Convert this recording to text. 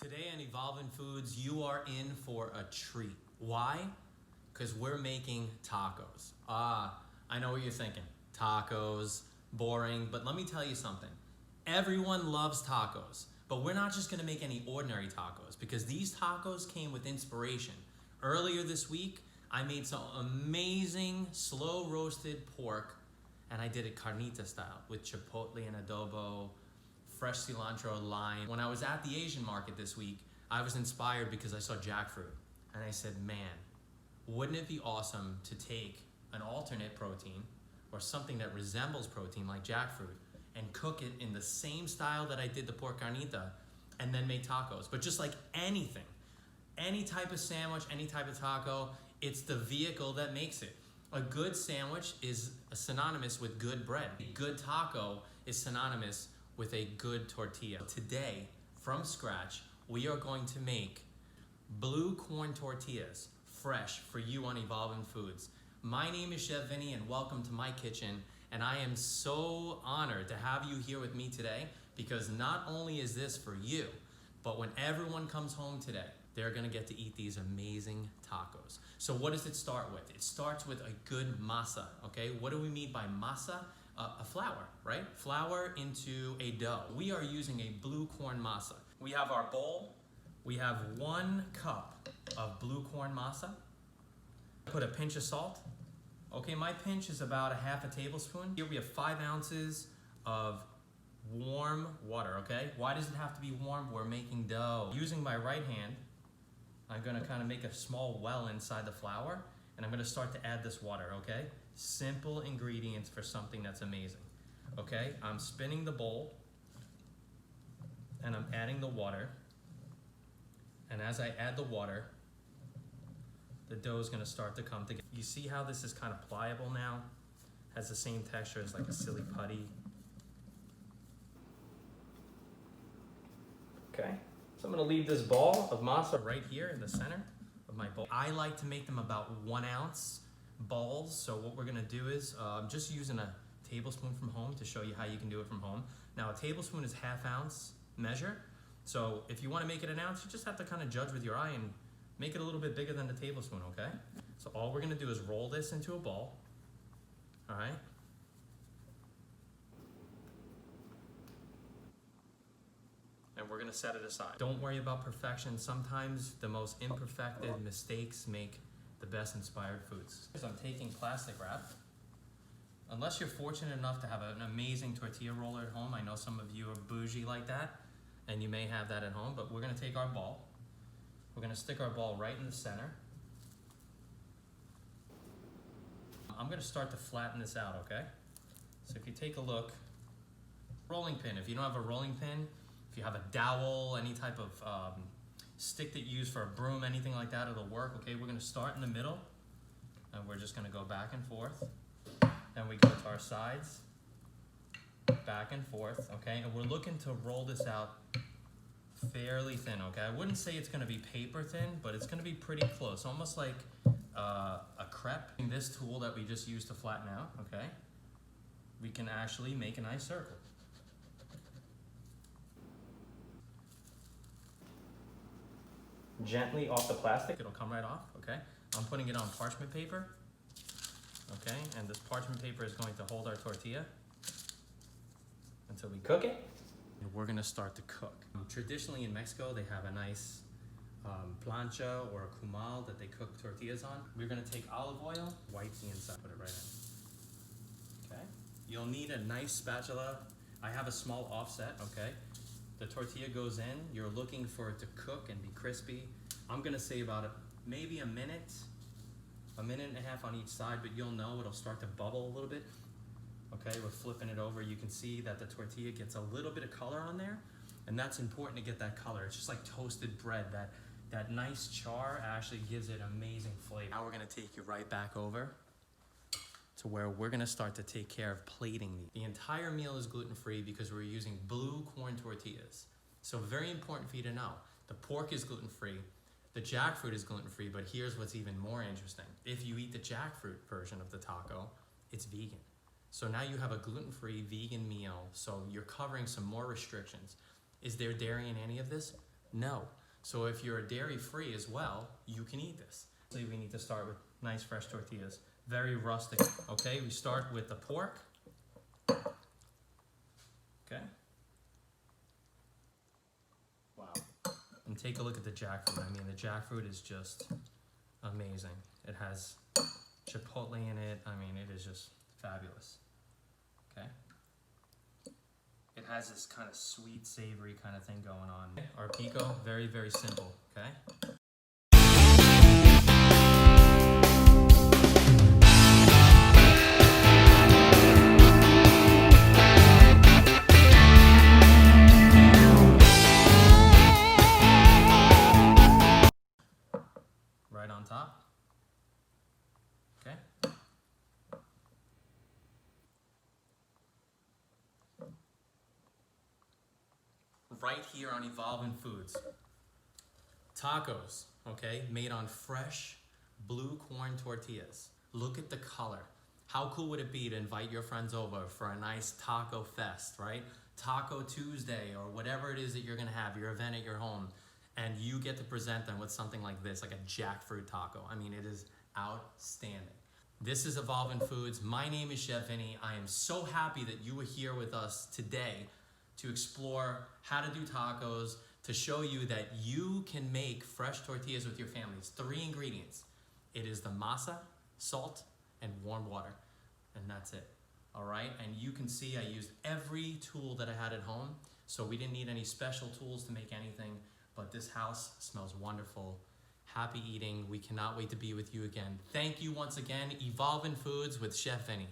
Today on Evolving Foods, you are in for a treat. Why? Because we're making tacos. I know what you're thinking. Tacos, boring, but let me tell you something. Everyone loves tacos, but we're not just gonna make any ordinary tacos because these tacos came with inspiration. Earlier this week, I made some amazing slow roasted pork and I did it carnita style with chipotle and adobo, fresh cilantro, lime. When I was at the Asian market this week, I was inspired because I saw jackfruit. And I said, man, wouldn't it be awesome to take an alternate protein or something that resembles protein like jackfruit and cook it in the same style that I did the pork carnita and then make tacos. But just like anything, any type of sandwich, any type of taco, it's the vehicle that makes it. A good sandwich is synonymous with good bread. A good taco is synonymous with a good tortilla. Today, from scratch, we are going to make blue corn tortillas, fresh for you on Evolving Foods. My name is Chef Vinny and welcome to my kitchen. And I am so honored to have you here with me today because not only is this for you, but when everyone comes home today, they're gonna get to eat these amazing tacos. So what does it start with? It starts with a good masa, okay? What do we mean by masa? A flour, right? Flour into a dough. We are using a blue corn masa. We have our bowl. We have 1 cup of blue corn masa. Put a pinch of salt. Okay, my pinch is about a half a tablespoon. Here we have 5 ounces of warm water, okay? Why does it have to be warm? We're making dough. Using my right hand, I'm gonna kind of make a small well inside the flour and I'm gonna start to add this water, okay? Simple ingredients for something that's amazing, okay? I'm spinning the bowl and I'm adding the water. And as I add the water, the dough is gonna start to come together. You see how this is kind of pliable now? Has the same texture as like a silly putty. Okay, so I'm gonna leave this ball of masa right here in the center of my bowl. I like to make them about 1 ounce balls. So what we're gonna do is, I'm just using a tablespoon from home to show you how you can do it from home. Now a tablespoon is 1/2 ounce measure. So if you wanna make it 1 ounce, you just have to kind of judge with your eye and make it a little bit bigger than the tablespoon, okay? So all we're gonna do is roll this into a ball, all right? And we're gonna set it aside. Don't worry about perfection. Sometimes the most imperfected mistakes make the best inspired foods. I'm taking plastic wrap. Unless you're fortunate enough to have an amazing tortilla roller at home, I know some of you are bougie like that, and you may have that at home, but we're gonna take our ball. We're gonna stick our ball right in the center. I'm gonna start to flatten this out, okay? So if you take a look, rolling pin. If you don't have a rolling pin, if you have a dowel, any type of stick that you use for a broom, anything like that, it'll work, okay? We're gonna start in the middle, and we're just gonna go back and forth. Then we go to our sides, back and forth, okay? And we're looking to roll this out fairly thin, okay? I wouldn't say it's gonna be paper thin, but it's gonna be pretty close, almost like a crepe. This tool that we just used to flatten out, okay? We can actually make a nice circle. Gently off the plastic, it'll come right off, okay? I'm putting it on parchment paper, okay? And this parchment paper is going to hold our tortilla until we cook it. And we're gonna start to cook. Traditionally in Mexico, they have a nice plancha or a comal that they cook tortillas on. We're gonna take olive oil, wipe the inside, put it right in. Okay? You'll need a nice spatula. I have a small offset, okay? The tortilla goes in, you're looking for it to cook and be crispy. I'm gonna say about maybe a minute and a half on each side, but you'll know it'll start to bubble a little bit. Okay, we're flipping it over. You can see that the tortilla gets a little bit of color on there, and that's important to get that color. It's just like toasted bread. That nice char actually gives it amazing flavor. Now we're gonna take you right back over to where we're gonna start to take care of plating these. The entire meal is gluten-free because we're using blue corn tortillas. So very important for you to know. The pork is gluten-free, the jackfruit is gluten-free, but here's what's even more interesting. If you eat the jackfruit version of the taco, it's vegan. So now you have a gluten-free vegan meal, so you're covering some more restrictions. Is there dairy in any of this? No. So if you're dairy-free as well, you can eat this. So we need to start with nice fresh tortillas. Very rustic, okay? We start with the pork. Okay? Wow. And take a look at the jackfruit. I mean, the jackfruit is just amazing. It has chipotle in it. I mean, it is just fabulous. Okay? It has this kind of sweet, savory kind of thing going on. Our pico, very, very simple, okay? Right on top. Okay? Right here on Evolving Foods. Tacos, okay, made on fresh blue corn tortillas. Look at the color. How cool would it be to invite your friends over for a nice taco fest, right? Taco Tuesday or whatever it is that you're gonna have, your event at your home, and you get to present them with something like this, like a jackfruit taco. I mean, it is outstanding. This is Evolving Foods. My name is Chef Vinny. I am so happy that you were here with us today to explore how to do tacos, to show you that you can make fresh tortillas with your family. It's 3 ingredients. It is the masa, salt, and warm water. And that's it. All right? And you can see I used every tool that I had at home. So we didn't need any special tools to make anything. But this house smells wonderful. Happy eating. We cannot wait to be with you again. Thank you once again. Evolving Foods with Chef Vinny.